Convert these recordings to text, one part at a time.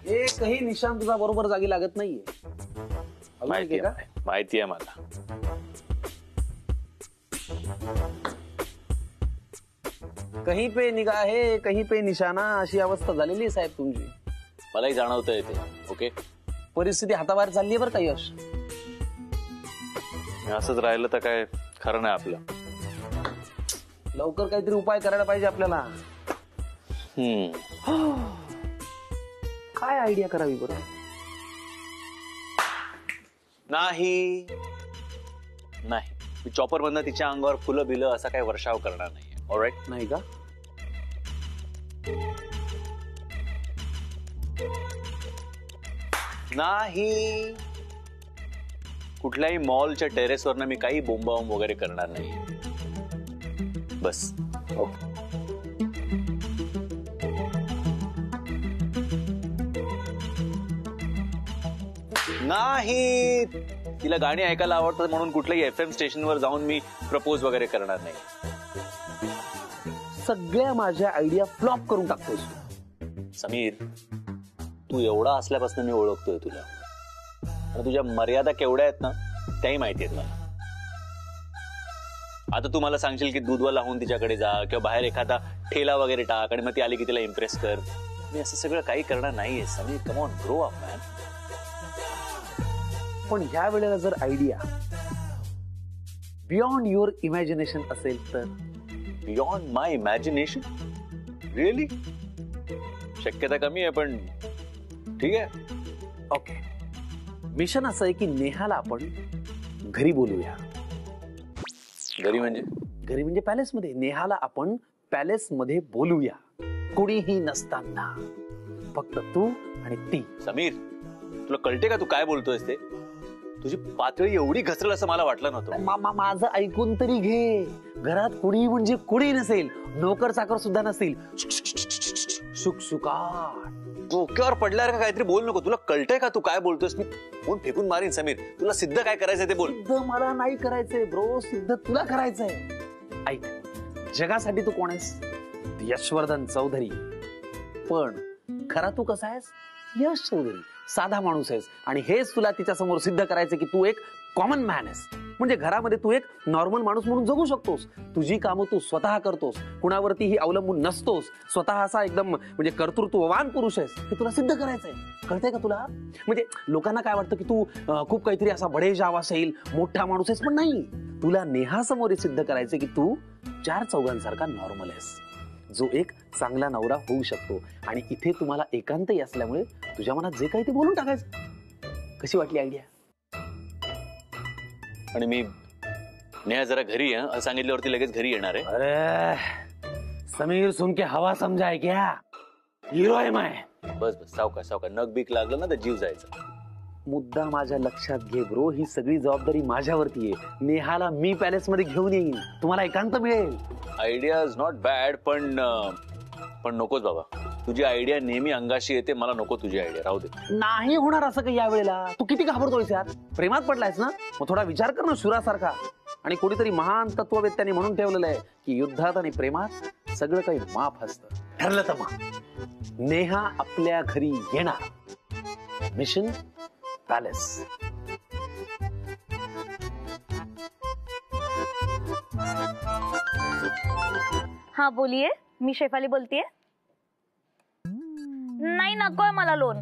एकही निशाण तुझा बरोबर जागी लागत नाहीये. माहिती आहे मला. कहीं पे निगाहे कहीं पे निशाणा अशी अवस्था झालेली साहेब तुमची. मलाही जाणवतंय ते. ओके, परिस्थिती हाताबाहेर चालली बरं का यश. असंच राहिलं तर काय खरं नाही आपलं. लवकर काहीतरी उपाय करायला पाहिजे आपल्याला. काय आयडिया करावी बरं. नाही नाही, मी चॉपर मधनं तिच्या अंगावर फुलं बिलं असा काही वर्षाव करणार नाहीये. ऑलराईट. नाही का? नाही, कुठल्याही मॉलच्या टेरेसवरनं मी काही बोंबाबोंब वगैरे करणार नाही. बस. नाही, तिला गाणी ऐकायला आवडतात म्हणून कुठल्याही FM स्टेशनवर जाऊन मी प्रपोज वगैरे करणार नाही. सगळ्या माझ्या आयडिया फ्लॉप करून टाकतोस समीर. तू एवढा असल्यापासून मी ओळखतोय तुला, आणि तुझ्या मर्यादा केवढ्या आहेत ना त्याही माहिती आहेत मला. आता तू मला सांगशील की दूधवाला होऊन तिच्याकडे जा किंवा बाहेर एखादा ठेला वगैरे टाक आणि मग ती आली की तिला इम्प्रेस कर. मी असं सगळं काही करणार नाहीये Sameer. Come on, grow up man. पण ह्या वेळेला जर आयडिया बियॉन्ड युअर इमॅजिनेशन असेल तर. बियॉन्ड माय इमॅजिनेशन? रिअली? शक्यता कमी आहे पण ठीक आहे. ओके, मिशन असं आहे की नेहाला आपण घरी बोलूया. घरी म्हणजे? घरी म्हणजे पॅलेस मध्ये. नेहाला आपण पॅलेस मध्ये बोलूया, कोणीही नसताना, फक्त तू आणि ती. समीर, तुला कळते का तू काय बोलतोयस ते? तुझी पातळी एवढी घसरेल असं मला वाटलं नव्हतं. माझं ऐकून तरी घे. घरात कुणी म्हणजे कुणी नसेल, नोकर चाकर सुद्धा नसेल. शुकशुकाट. डोक्यावर पडल्यावर का काहीतरी बोल नको. तुला कळतंय का तू काय बोलतोयस? मी फोन फेकून मारीन समीर. तुला सिद्ध काय करायचंय ते बोल. सिद्ध मला नाही करायचंय ब्रो, सिद्ध तुला करायचंय. ऐक, जगासाठी तू कोण आहेस? यशवर्धन चौधरी. पण खरा तू कसा आहेस? यश चौधरी. साधा माणूस आहेस आणि हेच तुला तिच्या समोर सिद्ध करायचं की तू एक कॉमन मॅन आहेस. म्हणजे घरामध्ये तू एक नॉर्मल माणूस म्हणून जगू शकतोस. तुझी कामं तू स्वतः करतोस, कुणावरतीही अवलंबून नसतोस. स्वतः असा एकदम म्हणजे कर्तृत्ववान पुरुष आहेस हे तुला सिद्ध करायचंय. कळतंय का तुला? म्हणजे लोकांना काय वाटतं की तू खूप काहीतरी असा बडेजाव असेल, मोठा माणूस आहेस, पण नाही. तुला नेहासमोर सिद्ध करायचंय की तू 4 चौघांसारखा नॉर्मल आहेस, जो एक चांगला नवरा होऊ शकतो. आणि इथे तुम्हाला एकांतही असल्यामुळे तुझ्या मनात जे काही ते बोलून टाकायचं. कशी वाटली आयडिया? आणि मी नेहा जरा घरी आहे असं सांगितल्यावरती लगेच घरी येणार आहे. अरे समीर, सुन के हवा समजाय क्या? हिरो आहे मैं. बस बस, सावकाश सावकाश. नग बीक लागलं ना तर जीव जायचा. मुद्दा माझ्या लक्षात घे ब्रो. ही सगळी जबाबदारी माझ्यावरती आहे. नेहाला मी पॅलेस मध्ये घेऊन येईन, तुम्हाला एकांत मिळेल. आयडिया इज नॉट बॅड, पण नकोच बाबा. तुझी आयडिया नेहमी अंगाशी येते. मला नको तुझी आयडिया, राहू दे. नाही होणार असं काही यावेळेला. तू किती घाबरतोयस यार? प्रेमात पडलायस ना, मग थोडा विचार कर ना शुरासारखा. आणि कोणीतरी महान तत्ववेत्याने म्हणून ठेवलेलं आहे की युद्धात आणि प्रेमात सगळं काही माफ असतं. ठरलं तर मग नेहा आपल्या घरी येणार. Mission palace. हाँ बोलिए, मी शेफाली बोलतीये. नाही, नकोय मला लोन.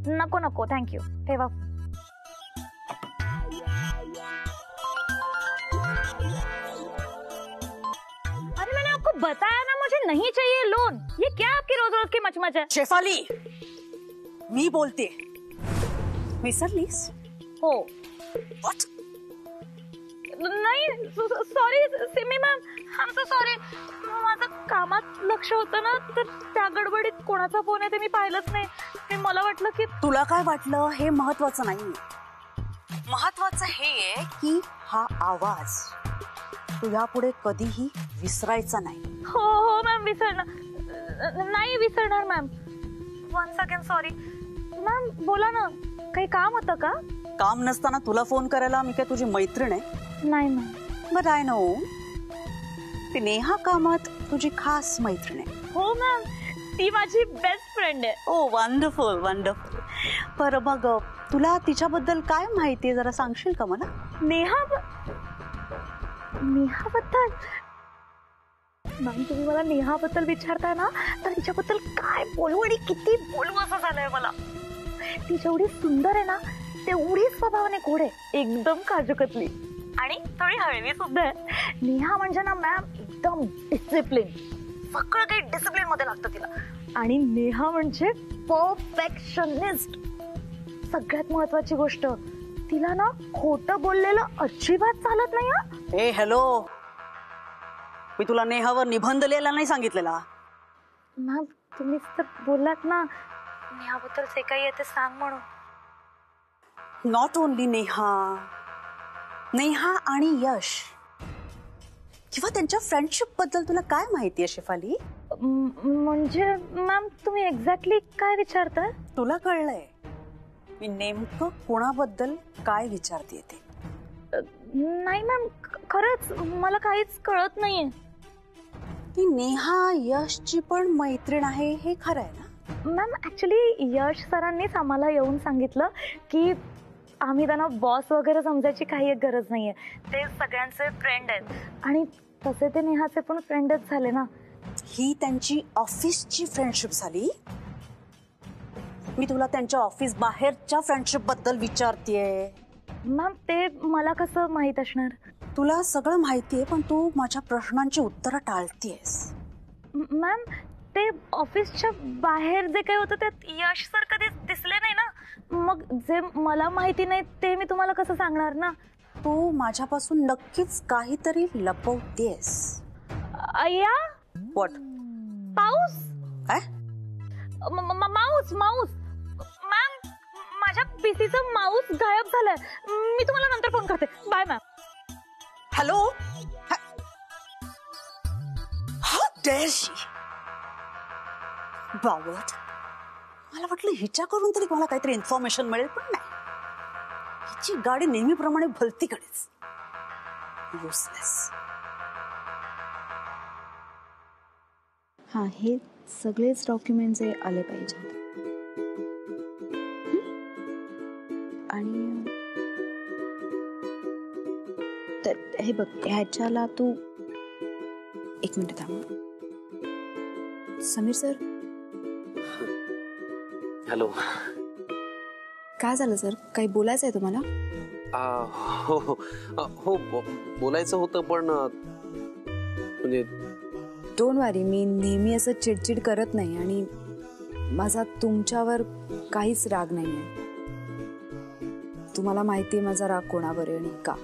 नको नको, थँक्यू. ठेवा. अरे मैंने आपको बताया ना मुझे नहीं चाहिए लोन. ये क्या आपकी रोज रोज की मचमच है? शेफाली, मी बोलते. विसरलीस? हो. What? नाही, sorry Simi ma'am, I am so sorry. माझं कामात लक्ष होतं ना, तर त्या गडबडीत कोणाचा फोन आहे ते मी पाहिलंच नाही. मला वाटलं की तुला काय वाटलं हे महत्वाचं नाहीये. महत्वाचं हे आहे की हा आवाज तू यापुढे कधीही विसरायचा नाही. हो हो मॅम, विसरणार नाही, विसरणार ma'am. Once again sorry. Ma'am बोला ना, काही काम होतं का? काम नसताना तुला फोन करायला मी काय तुझी मैत्रीण आहे? नाही मॅम. बट आय नो ती नेहा कामात तुझी खास मैत्रीण आहे. हो मॅम, ती माझी बेस्ट फ्रेंड आहे. ओ वंडरफुल वंडरफुल. बरं मग तुला तिच्याबद्दल काय माहितीये जरा सांगशील का मला? नेहाबद्दल मॅम, तुम्ही मला नेहाबद्दल विचारताय ना, तर तिच्याबद्दल काय बोलू आणि किती बोलू असं झालंय मला. ती जेवढी सुंदर आहे ना, तेवढी स्वभावाने गोड आहे, एकदम काजूकतली आणि थोडी हळवी सुद्धा आहे. नेहा म्हणजे ना मॅम एकदम डिसिप्लिन, सगळं काही डिसिप्लिन मध्ये लागतं तिला. आणि नेहा म्हणजे परफेक्शनिस्ट. सगळ्यात महत्वाची गोष्ट, तिला ना खोटं बोललेलं अजिबात चालत नाही. हा ए हॅलो, मी तुला नेहावर निबंध लिहायला नाही सांगितलेला. मॅम, तुम्हीच तर बोललात ना नेहाबद्दल जे काही आहे ते सांग म्हणून. नॉट ओनली नेहा, नेहा आणि यश किंवा त्यांच्या फ्रेंडशिप बद्दल तुला काय माहिती आहे शेफाली? म्हणजे मॅम, तुम्ही एक्झॅक्टली काय विचारताय? तुला कळलंय मी नेमकं कोणाबद्दल काय विचारते ते? नाही मॅम, खरंच मला काहीच कळत नाहीये. ती नेहा यशची पण मैत्रीण आहे हे खरं आहे ना? मॅम, ऍक्च्युली यश सरांनीच आम्हाला येऊन सांगितलं की आम्ही त्यांना बॉस वगैरे समजायची काही एक गरज नाहीये, ते सगळ्यांचे फ्रेंड आहेत. आणि तसे ते नेहाचे पण फ्रेंडच झाले ना. ही त्यांची ऑफिसची फ्रेंडशिप झाली. मी तुला त्यांच्या ऑफिस बाहेरच्या फ्रेंडशिप बद्दल विचारतेय. मॅम, ते मला कसं माहित असणार? तुला सगळं माहितीये पण तू माझ्या प्रश्नांची उत्तरं टाळतेस. मॅम, ते ऑफिसच्या बाहेर जे काही होतं त्यात यश सर कधी दिसले नाही ना. मग जे मला माहिती नाही ते मी तुम्हाला कसं सांगणार ना. तू माझ्यापासून नक्कीच काहीतरी लपवतेस. अय्या, व्हॉट? पाऊस? काय? माऊस माऊस मॅम, माझ्या पीसीचं माऊस गायब झालंय. मी तुम्हाला नंतर फोन करते. Bye ma'am. Hello, how dare she. बावट, मला वाटलं हिच्याकडून तरी मला काहीतरी इन्फॉर्मेशन मिळेल, पण नाही. हिची गाडी नेहमीप्रमाणे भलतीकडेच. युजलेस. हा, हे सगळेच डॉक्युमेंट्स आले पाहिजे. आणि तर हे बघ, ह्याच्याला तू एक मिनिट थांब. समीर सर. हॅलो. काय झालं सर? काही बोलायचं आहे तुम्हाला? हो हो हो, बोलायचं होतं पण म्हणजे डोंट वरी, मी नेहमी असं चिडचिड करत नाही आणि माझा तुमच्यावर काहीच राग नाही आहे. तुम्हाला माहिती आहे माझा राग कोणावर आहे आणि का.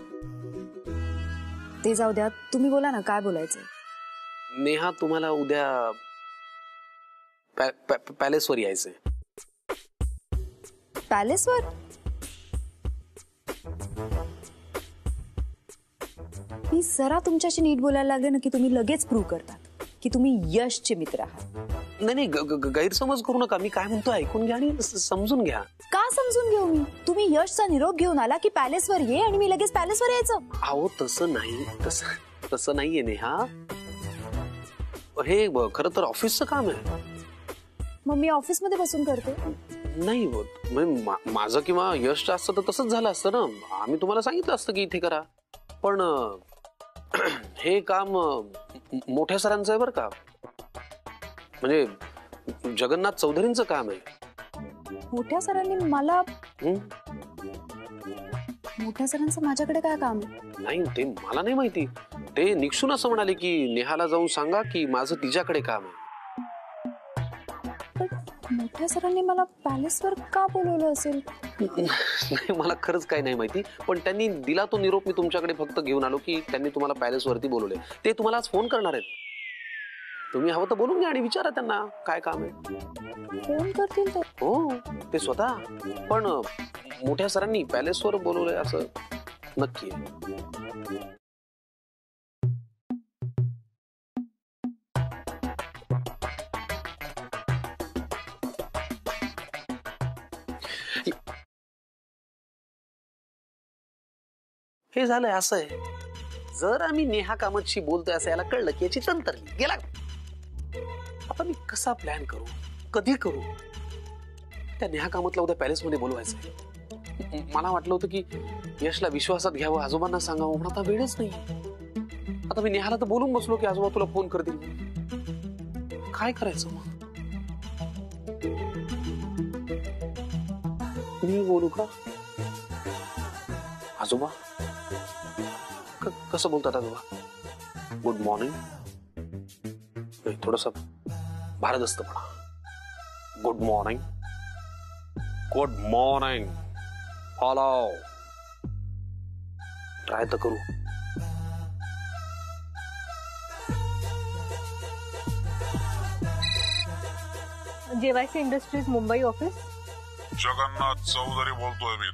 ते जाऊ द्या, तुम्ही बोला ना, काय बोलायचंय? नेहा, तुम्हाला उद्या पॅलेसवर यायचंय. पॅलेसवर? मी जरा तुमच्याशी नीट बोलायला लागले ना की तुम्ही लगेच प्रूव्ह करतात की तुम्ही यशचे मित्र आहात. नाही नाही, गैरसमज करू नका. मी काय म्हणतो ऐकून घ्या आणि समजून घ्या. का समजून घेऊ मी? तुम्ही यशचा निरोप घेऊन आला की पॅलेसवर ये आणि मी लगेच पॅलेसवर यायचं? अहो, तसं नाही, तसं नाहीये नेहा. हे खरं तर ऑफिसचं काम आहे. मग मी ऑफिसमध्ये बसून करते. नाही होत म्हणजे माझं किंवा यशचं असतं तर तसंच झालं असतं ना. आम्ही तुम्हाला सांगितलं असतं की इथे करा. पण हे काम मोठ्या सरांचं आहे बरं का. म्हणजे जगन्नाथ चौधरींचं काम आहे. मोठ्या सरांनी मला मोठ्या सरांचं माझ्याकडे काय काम आहे? नाही, ते मला नाही माहिती. ते निक्षून असं म्हणाले की नेहाला जाऊन सांगा की माझं तिच्याकडे काम आहे. मोठ्या सरांनी मला पॅलेसवर का बोलवलं असेल? नाही, मला खरंच काही नाही माहिती. पण त्यांनी दिला तो निरोप मी तुमच्याकडे फक्त घेऊन आलो की त्यांनी तुम्हाला पॅलेसवरती बोलवले. ते तुम्हाला आज फोन करणार आहेत. तुम्ही हवं तर बोलून घ्या आणि विचारा त्यांना काय काम आहे. फोन करतील ते? हो, ते स्वतः. पण मोठ्या सरांनी पॅलेसवर बोलवलंय असं नक्की आहे. हे झालंय असं आहे. जर आम्ही नेहा कामतशी बोलतोय असं याला कळलं की याची तंतरली गेला. आता मी कसा प्लॅन करू, कधी करू? त्या नेहा कामतला उद्या पॅलेस मध्ये बोलवायचंय. मला वाटलं होतं की यशला विश्वासात घ्यावं, आजोबांना सांगावं, पण आता वेळच नाही. आता मी नेहाला तर बोलून बसलो की आजोबा तुला फोन करतील. काय करायचं मग? मी बोलू का? आजोबा कसं बोलतात आजोबा? Good morning. थोडस भारदस्तपणा. Good morning. Good morning. Hello. Try तर करू. JYC industries Mumbai office. Jagannath Chaudhari बोलतोय मी.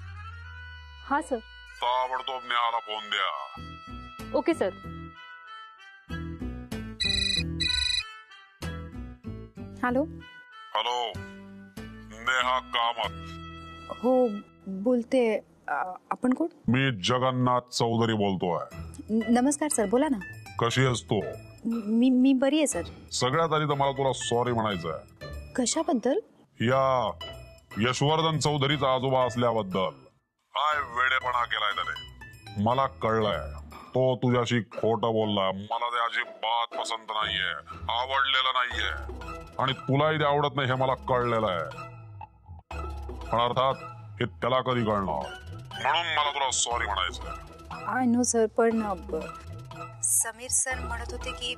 हा सर. ताबडतोब नेहाला फोन द्या. Okay sir. Hello. Hello, Neha Kamat. हो बोलते. आपण कोण? मी जगन्नाथ चौधरी बोलतोय. नमस्कार सर, बोला ना. कशी आहेस तू? मी बरी आहे सर. सगळ्यात आधी तर मला तुला सॉरी म्हणायचंय. कशाबद्दल? या यशवर्धन चौधरीचा आजोबा असल्याबद्दल. काय वेडेपणा केलाय त्याने. मला कळलंय तो तुझ्याशी खोटं बोललाय. मला ते अजिबात पसंत नाहीये, आवडलेलं नाहीये, आणि तुलाही ते आवडत नाही हे मला कळलेलं आहे. पण अर्थात हे त्याला कधी कळणार, म्हणून मला तुला सॉरी म्हणायचंय. आय नो सर, पण समीर सर म्हणत होते की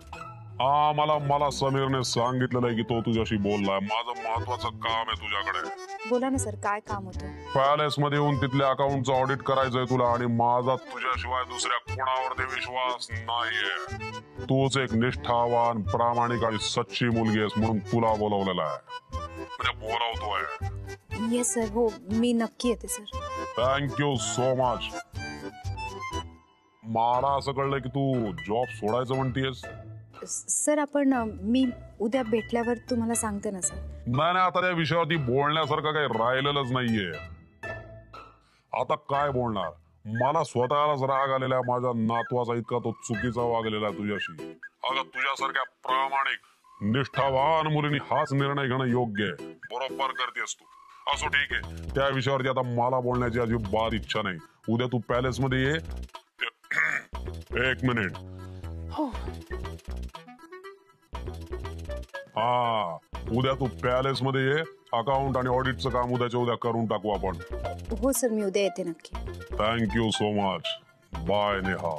मला समीरने सांगितलेलं आहे की तो तुझ्याशी बोललाय. माझं महत्वाचं काम आहे तुझ्याकडे. बोला ना सर, काय काम होतं? पॅलेस मध्ये येऊन तिथल्या अकाउंटचं ऑडिट करायचंय तुला, आणि माझा तुझ्याशिवाय दुसऱ्या कोणावरती विश्वास नाहीये. तूच एक निष्ठावान, प्रामाणिक आणि सच्ची मुलगी आहेस म्हणून तुला बोलवलेलं आहे. म्हणजे बोलवतोय. Yes sir. हो, मी नक्की येते सर. Thank you so much. मला असं कळलं की तू जॉब सोडायचं म्हणतेस. सर आपण मी उद्या भेटल्यावर तुम्हाला सांगते ना सर. नाही, आता त्या विषयावरती बोलण्यासारखं काही राहिलेलंच नाहीये. आता काय बोलणार? मला स्वतःलाच राग आलेला माझ्या नातवाचा, इतका तो चुकीचा वागलेला आहे तुझ्याशी. अगं तुझ्यासारख्या प्रामाणिक, निष्ठावान मुलीने हाच निर्णय घेणं योग्य आहे. बरोबर करतेस तू. असो, ठीक आहे. त्या विषयावरती आता मला बोलण्याची अजिबात इच्छा नाही. उद्या तू पॅलेस मध्ये ये. एक मिनिट. हा, उद्या तू पॅलेस मध्ये ये. अकाउंट आणि ऑडिटचं काम उद्याच्या उद्या करून टाकू आपण. हो सर, मी उद्या येते नक्की. Thank you so much. Bye Neha.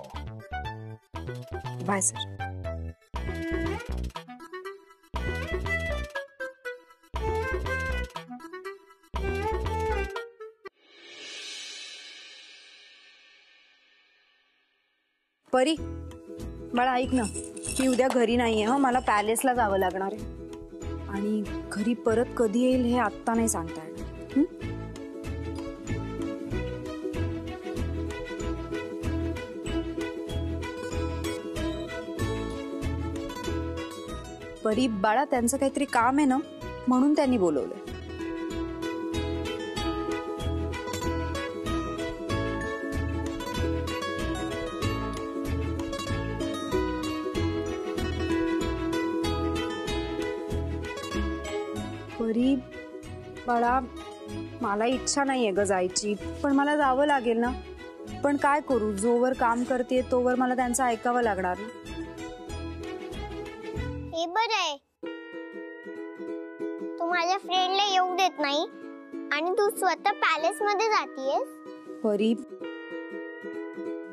Bye sir. Pari, बाळा ऐक ना, मी उद्या घरी नाहीये. मला पॅलेसला जावं लागणार आहे, आणि घरी परत कधी येईल हे आत्ता नाही सांगता येणार. परी बाळा, त्यांचं काहीतरी काम आहे ना, म्हणून त्यांनी बोलवलंय. परी बाळा, मला इच्छा नाहीये ग जायची, पण मला जावं लागेल ना. पण काय करू, जोवर काम करते तोवर मला त्यांचं ऐकावं लागणार. हे बरं आहे, तू माझ्या फ्रेंडला येऊ देत नाही आणि तू स्वतः पॅलेस मध्ये जातीयेस. परी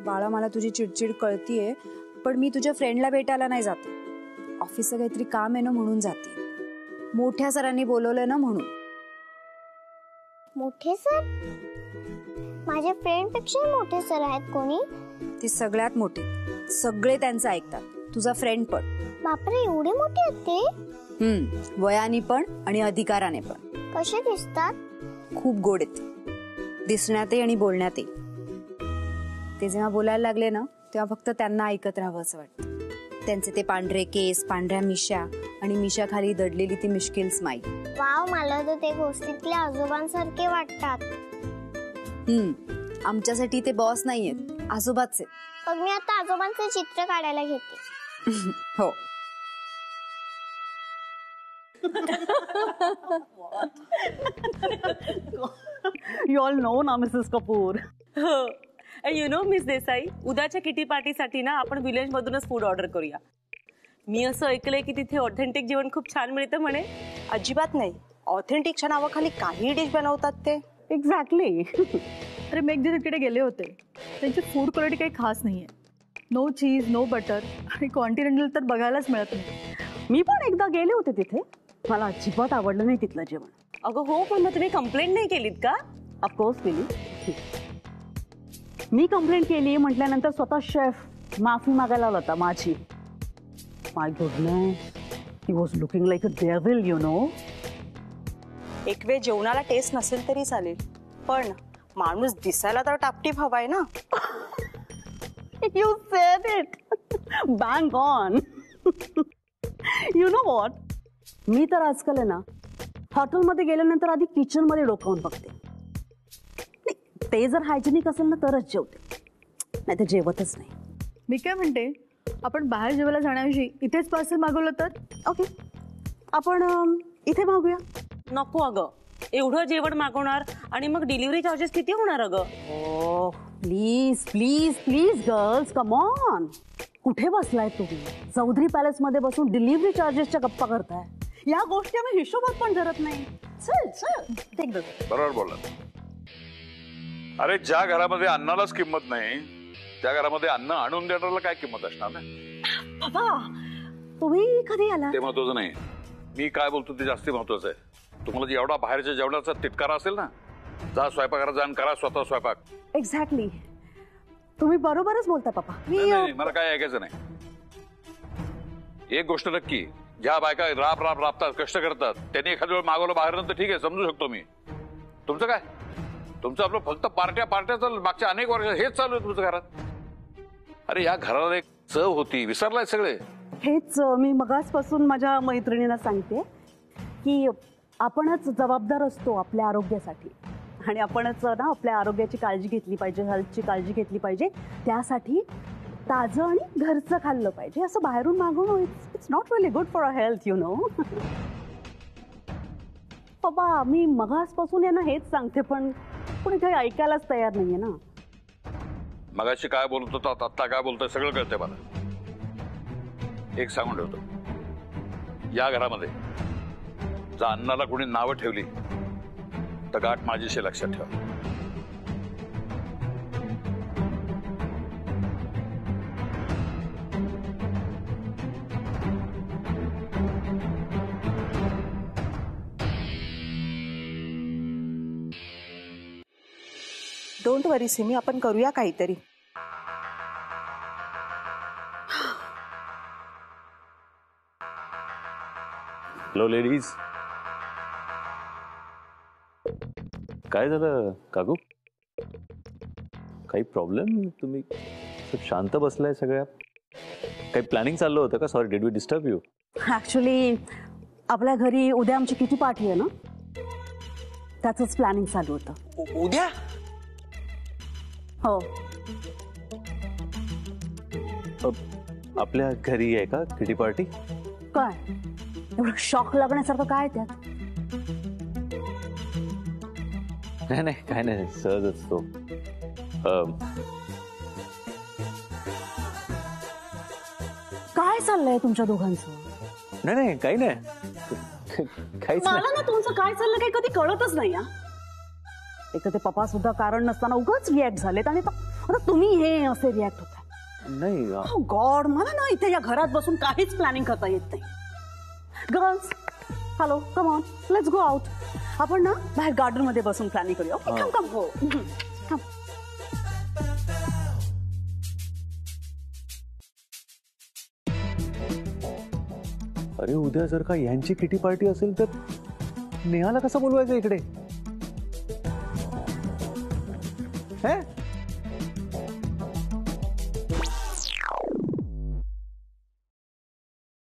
बाळा, मला तुझी चिडचिड कळतीये, पण मी तुझ्या फ्रेंडला भेटायला नाही जाते. ऑफिसचं काहीतरी काम आहे ना, म्हणून जाते. मोठ्या सरांनी बोलवलंय ना, म्हणून. मोठे सर? माझ्या फ्रेंड पेक्षा मोठे सर आहेत कोणी? ते सगळ्यात मोठे, सगळे त्यांचं ऐकतात. तुझा फ्रेंड पण. बापरे, एवढे मोठे आहेत ते? वयाने पण आणि अधिकाराने पण. कसे दिसतात? खूप गोड आहेत, दिसण्यातही आणि बोलण्यातही. ते जेव्हा बोलायला लागले ना, तेव्हा फक्त त्यांना ऐकत राहावं असं वाटतं. त्यांचे ते पांढरे केस, पांढऱ्या मिशा, आणि मिशा खाली दडलेली ती मिश्किल स्माईल. वाव, मला तर ते गोष्टीतल्या आजोबांसारखे वाटतात. आमच्यासाठी ते बॉस नाहीयेत, आजोबाच आहेत. मग मी आता आजोबांचे चित्र काढायला घेते. हो. यू ऑल नो ना Mrs Kapoor. You know miss Desai, उद्याच्या किटी पार्टीसाठी ना आपण विलेज मधूनच फूड ऑर्डर करूया. मी असं ऐकलंय की तिथे ऑथेंटिक जेवण खूप छान मिळतं म्हणे. अजिबात नाही. ऑथेंटिकच्या नावाखाली काही डिश बनवतात ते. एक्झॅक्टली. अरे मी एकदा तिकडे गेले होते, त्यांची फूड क्वालिटी काही खास नाहीये. नो चीज, नो बटर आणि कॉन्टिनेंटल तर बघायलाच मिळत नाही. मी पण एकदा गेले होते तिथे, मला अजिबात आवडलं नाही तिथलं जेवण. अगं हो, पण मग तुम्ही कंप्लेंट नाही केलीत का? ऑफकोर्स केली. मी कंप्लेंट केली म्हटल्यानंतर स्वतः शेफ माफी मागायला आला होता माझी. My goodness, he was looking like a devil, you know. एक वेळ जेवणाला टेस्ट नसेल तरी चालेल, पण माणूस दिसायला तर टापटीप हवाय ना. You said it. Bang on. You know what, मी तर आजकाल आहे ना हॉटेलमध्ये गेल्यानंतर आधी किचनमध्ये डोकावून बघते. ते जर हायजेनिक असेल ना तरच जेवते, नाही तर जेवतच नाही. मी काय म्हणते, आपण बाहेर जेवायला जाण्याविषयी इथेच पार्सल मागवलं तर? ओके, आपण इथे मागूया. नको अगं, एवढं जेवण मागवणार आणि मग डिलिव्हरी चार्जेस किती होणार अगं? Oh please please please girls, come on. कुठे बसलाय तुम्ही? चौधरी पॅलेस मध्ये बसून डिलिव्हरी चार्जेसच्या गप्पा करताय. या गोष्टी आम्ही हिशोबात पण धरत नाही. चल चल, टेक दिस. बरोबर बोला. अरे ज्या घरामध्ये अन्नालाच किंमत नाही, त्या घरामध्ये अन्न आणून देणाऱ्याला काय किंमत असणार ना. बाबा, तुम्ही कधी आला? ते महत्वाचं नाही, मी काय बोलतो ते जास्त महत्वाचं आहे. तुम्हाला एवढा बाहेरच्या जेवणाचा तिटकारा असेल ना, जा स्वयंपाकाला जाऊन करा स्वतः स्वयंपाक. एक्झॅक्टली, तुम्ही बरोबरच बोलता पापा. नाही, मला काय ऐकायचं नाही. एक गोष्ट नक्की, ज्या बायका राबतात, कष्ट करतात, त्यांनी एखाद्या वेळ मागवलं बाहेर तर ठीक आहे, समजू शकतो मी. तुमचं काय, तुमचं आपलं फक्त पार्ट्या चालू. मागच्या अनेक वर्ष हेच चालू आहे तुमच्या घरात. अरे या घराला एक चव होती, विसरलाय सगळे. हेच मी मगासपासून माझ्या मैत्रिणींना सांगते की आपणच जबाबदार असतो आपल्या आरोग्यासाठी, आणि आपणच ना आपल्या आरोग्याची काळजी घेतली पाहिजे, हेल्थची काळजी घेतली पाहिजे. त्यासाठी ताजं आणि घरचं खाल्लं पाहिजे. असं बाहेरून मागवणं it's not really good for a health, you know. बाबा, मी मगासपासून यांना हेच सांगते, पण कोणी काही ऐकायलाच तयार नाहीये ना. मगाशी काय बोलत होता, आता काय बोलतोय सगळं कळतंय मला. एक सांगून ठेवतो, या घरामध्ये जर अन्नाला कोणी नावं ठेवली तर गाठ माझीशी लक्षात ठेवा. डोंट वरी सिमी, आपण करूया काहीतरी. Hello ladies. काय झालं काकू? काही प्रॉब्लेम? तुम्ही शांत बसलाय सगळ्या. काही प्लॅनिंग चाललं होतं का? Sorry, did we disturb you? Actually आपल्या घरी उद्या आमची किटी पार्टी आहे ना, त्याचंच प्लॅनिंग चालू होतं. उद्या? हो. आपल्या घरी आहे का किटी पार्टी? काय एवढं शॉक लागण्यासारखं काय त्यात? नाही काय नाही, सहजच तो. काय चाललंय तुमच्या दोघांचं? नाही काही नाही, काहीच नाही. मला ना तुमचं काय चाललं काही कधी कळतच नाही. एक तर ते पप्पा सुद्धा कारण नसताना उगाच रिॲक्ट झालेत, आणि आता तुम्ही हे असे रिॲक्ट होता. नाही गॉड, मला ना इथे या घरात बसून काहीच प्लॅनिंग करता येत नाही. Girls, hello, come on, let's go out. आपण ना बाहेर गार्डन मध्ये बसून प्लॅनिंग करूया. कम कम. हो, कम. अरे उद्या जर का यांची किटी पार्टी असेल तर नेहाला कसं बोलवायचं इकडे?